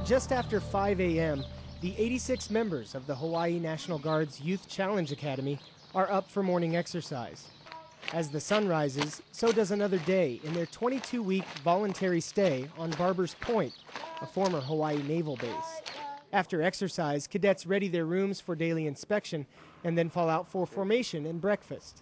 At just after 5 a.m., the 86 members of the Hawaii National Guard's Youth Challenge Academy are up for morning exercise. As the sun rises, so does another day in their 22-week voluntary stay on Barbers Point, a former Hawaii naval base. After exercise, cadets ready their rooms for daily inspection and then fall out for formation and breakfast.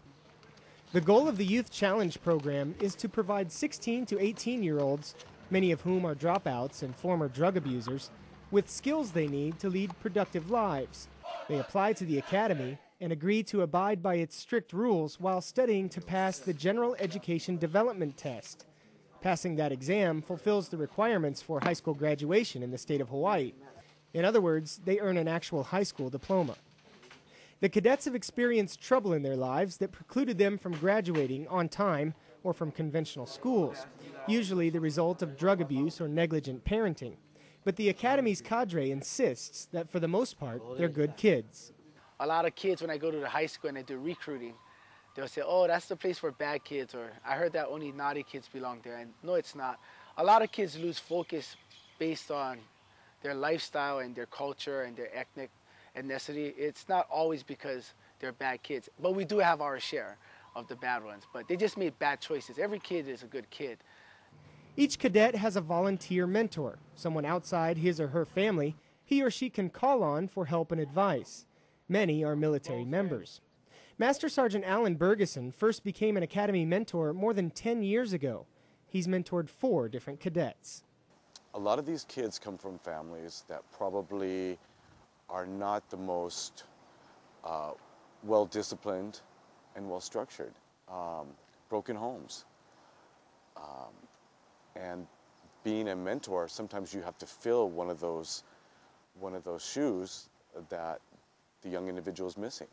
The goal of the Youth Challenge program is to provide 16 to 18-year-olds, many of whom are dropouts and former drug abusers, with skills they need to lead productive lives. They apply to the academy and agree to abide by its strict rules while studying to pass the General Education Development Test. Passing that exam fulfills the requirements for high school graduation in the state of Hawaii. In other words, they earn an actual high school diploma. The cadets have experienced trouble in their lives that precluded them from graduating on time or from conventional schools, usually the result of drug abuse or negligent parenting. But the academy's cadre insists that for the most part, they're good kids. A lot of kids, when I go to the high school and I do recruiting, they'll say, oh, that's the place for bad kids, or I heard that only naughty kids belong there. And no, it's not. A lot of kids lose focus based on their lifestyle and their culture and their ethnicity. It's not always because they're bad kids, but we do have our share of the bad ones. But they just made bad choices. Every kid is a good kid. Each cadet has a volunteer mentor, someone outside his or her family he or she can call on for help and advice. Many are military members. Master Sergeant Alan Bergeson first became an academy mentor more than 10 years ago. He's mentored 4 different cadets. A lot of these kids come from families that probably are not the most well-disciplined and well-structured. Broken homes. And being a mentor, sometimes you have to fill one of those shoes that the young individual is missing.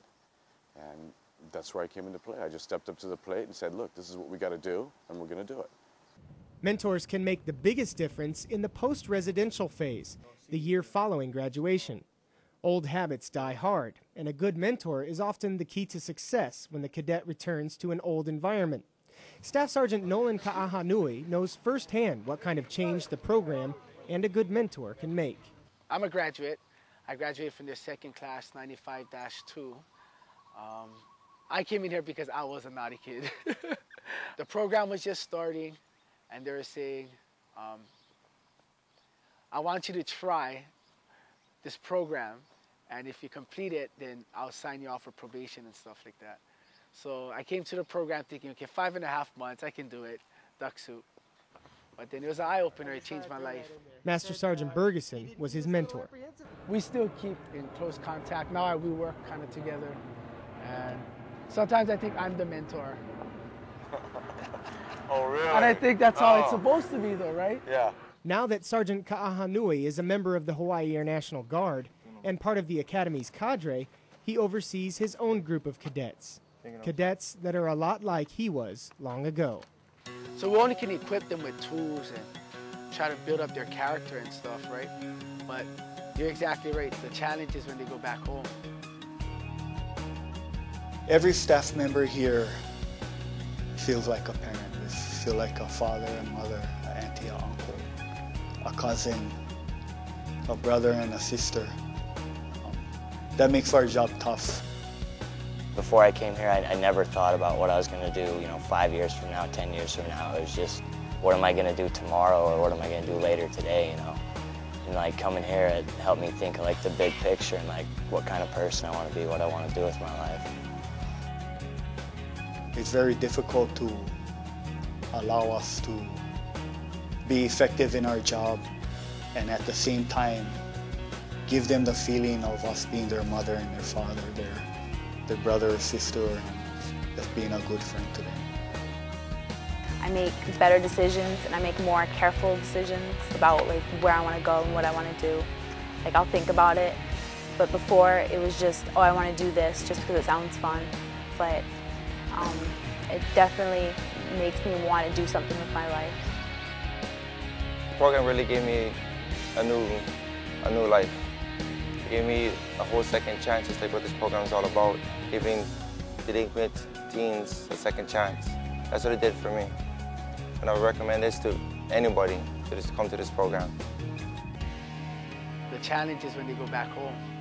And that's where I came into play. I just stepped up to the plate and said, look, this is what we got to do, and we're going to do it. Mentors can make the biggest difference in the post-residential phase, the year following graduation. Old habits die hard, and a good mentor is often the key to success when the cadet returns to an old environment. Staff Sergeant Nolan Ka'ahanui knows firsthand what kind of change the program and a good mentor can make. I'm a graduate. I graduated from their second class, 95-2. I came in here because I was a naughty kid. The program was just starting, and they were saying, I want you to try this program, and if you complete it, then I'll sign you off for probation and stuff like that. So I came to the program thinking, okay, 5.5 months, I can do it, duck soup. But then it was an eye-opener, it changed my life. Master Sergeant Bergeson was his mentor. We still keep in close contact. Now we work kind of together. And sometimes I think I'm the mentor. Oh, really? And I think that's how it's supposed to be, though, right? Yeah. Now that Sergeant Ka'ahanui is a member of the Hawaii Air National Guard and part of the Academy's cadre, he oversees his own group of cadets. Cadets that are a lot like he was long ago. So we only can equip them with tools and try to build up their character and stuff, right? But you're exactly right. The challenge is when they go back home. Every staff member here feels like a parent. We feel like a father and mother, an auntie, an uncle, a cousin, a brother and a sister. That makes our job tough. Before I came here, I never thought about what I was going to do, 5 years from now, 10 years from now. It was just, what am I going to do tomorrow, or what am I going to do later today, And coming here, it helped me think of the big picture and what kind of person I want to be, what I want to do with my life. It's very difficult to allow us to be effective in our job and at the same time give them the feeling of us being their mother and their father, their brother or sister, and just being a good friend to them. I make better decisions and I make more careful decisions about where I want to go and what I want to do. I'll think about it, but before it was just, oh, I want to do this just because it sounds fun. But it definitely makes me want to do something with my life. The program really gave me a new life. It gave me a whole second chance, just like what this program is all about, giving delinquent teens a second chance. That's what it did for me. And I would recommend this to anybody to just come to this program. the challenges when they go back home.